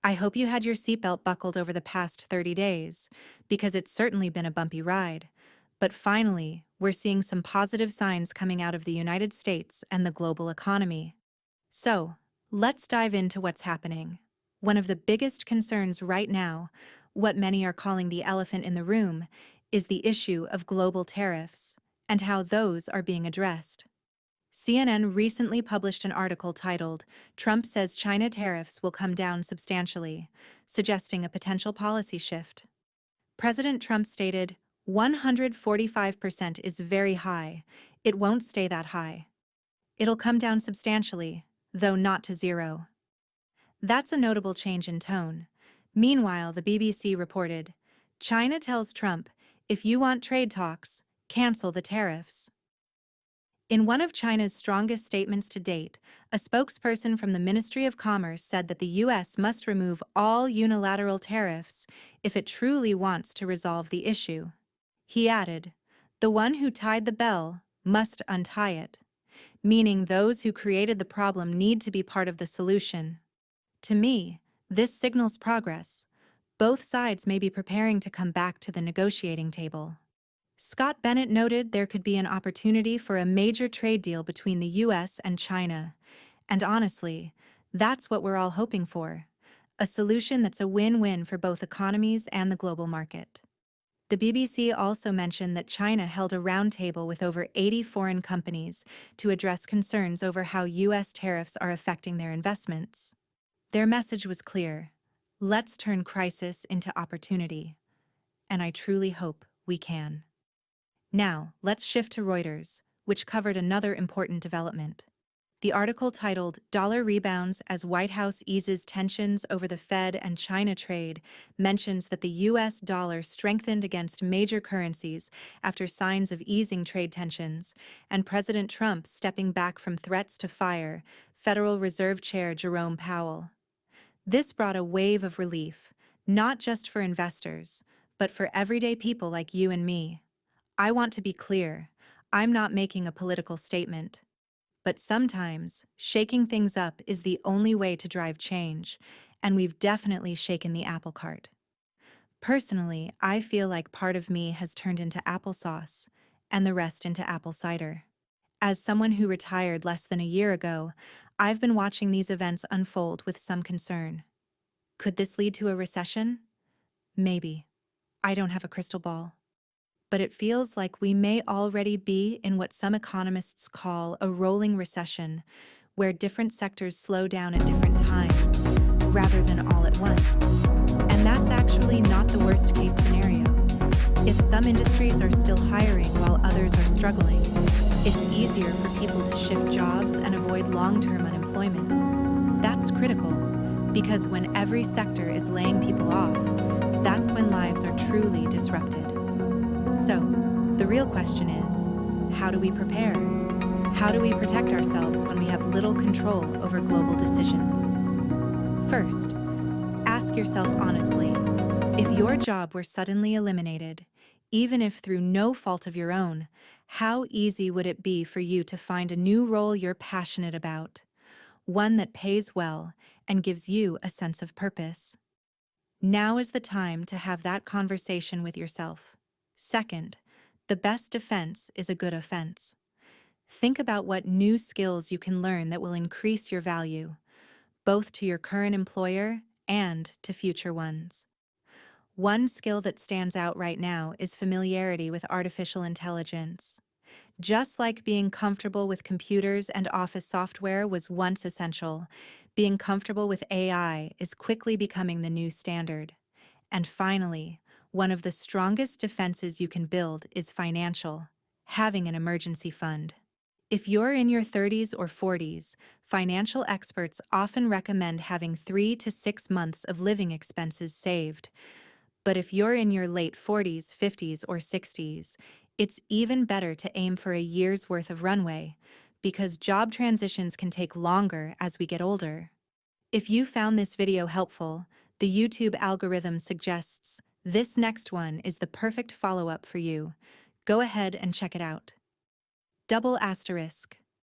I hope you had your seatbelt buckled over the past 30 days, because it's certainly been a bumpy ride. But finally, we're seeing some positive signs coming out of the United States and the global economy. So, let's dive into what's happening. One of the biggest concerns right now, what many are calling the elephant in the room, is the issue of global tariffs and how those are being addressed. CNN recently published an article titled, "Trump Says China Tariffs Will Come Down Substantially," suggesting a potential policy shift. President Trump stated, 145% is very high. It won't stay that high. It'll come down substantially, though not to zero. That's a notable change in tone. Meanwhile, the BBC reported, China tells Trump, if you want trade talks, cancel the tariffs. In one of China's strongest statements to date, a spokesperson from the Ministry of Commerce said that the U.S. must remove all unilateral tariffs if it truly wants to resolve the issue. He added, the one who tied the bell must untie it, meaning those who created the problem need to be part of the solution. To me, this signals progress. Both sides may be preparing to come back to the negotiating table. Scott Bennett noted there could be an opportunity for a major trade deal between the US and China. And honestly, that's what we're all hoping for. A solution that's a win-win for both economies and the global market. The BBC also mentioned that China held a roundtable with over 80 foreign companies to address concerns over how US tariffs are affecting their investments. Their message was clear. Let's turn crisis into opportunity. And I truly hope we can. Now, let's shift to Reuters, which covered another important development. The article titled "Dollar Rebounds as White House Eases Tensions Over the Fed and China Trade" mentions that the U.S. dollar strengthened against major currencies after signs of easing trade tensions, and President Trump stepping back from threats to fire Federal Reserve Chair Jerome Powell. This brought a wave of relief, not just for investors, but for everyday people like you and me. I want to be clear, I'm not making a political statement. But sometimes, shaking things up is the only way to drive change, and we've definitely shaken the apple cart. Personally, I feel like part of me has turned into applesauce, and the rest into apple cider. As someone who retired less than a year ago, I've been watching these events unfold with some concern. Could this lead to a recession? Maybe. I don't have a crystal ball. But it feels like we may already be in what some economists call a rolling recession, where different sectors slow down at different times, rather than all at once. And that's actually not the worst-case scenario. If some industries are still hiring while others are struggling, it's easier for people to shift jobs and avoid long-term unemployment. That's critical, because when every sector is laying people off, that's when lives are truly disrupted. So, the real question is, how do we prepare? How do we protect ourselves when we have little control over global decisions? First, ask yourself honestly, if your job were suddenly eliminated, even if through no fault of your own, how easy would it be for you to find a new role you're passionate about, one that pays well and gives you a sense of purpose? Now is the time to have that conversation with yourself. Second, the best defense is a good offense. Think about what new skills you can learn that will increase your value, both to your current employer and to future ones. One skill that stands out right now is familiarity with artificial intelligence. Just like being comfortable with computers and office software was once essential, being comfortable with AI is quickly becoming the new standard. And finally, one of the strongest defenses you can build is financial, having an emergency fund. If you're in your 30s or 40s, financial experts often recommend having 3 to 6 months of living expenses saved. But if you're in your late 40s, 50s, or 60s, it's even better to aim for a year's worth of runway, because job transitions can take longer as we get older. If you found this video helpful, the YouTube algorithm suggests this next one is the perfect follow-up for you. Go ahead and check it out. Double asterisk.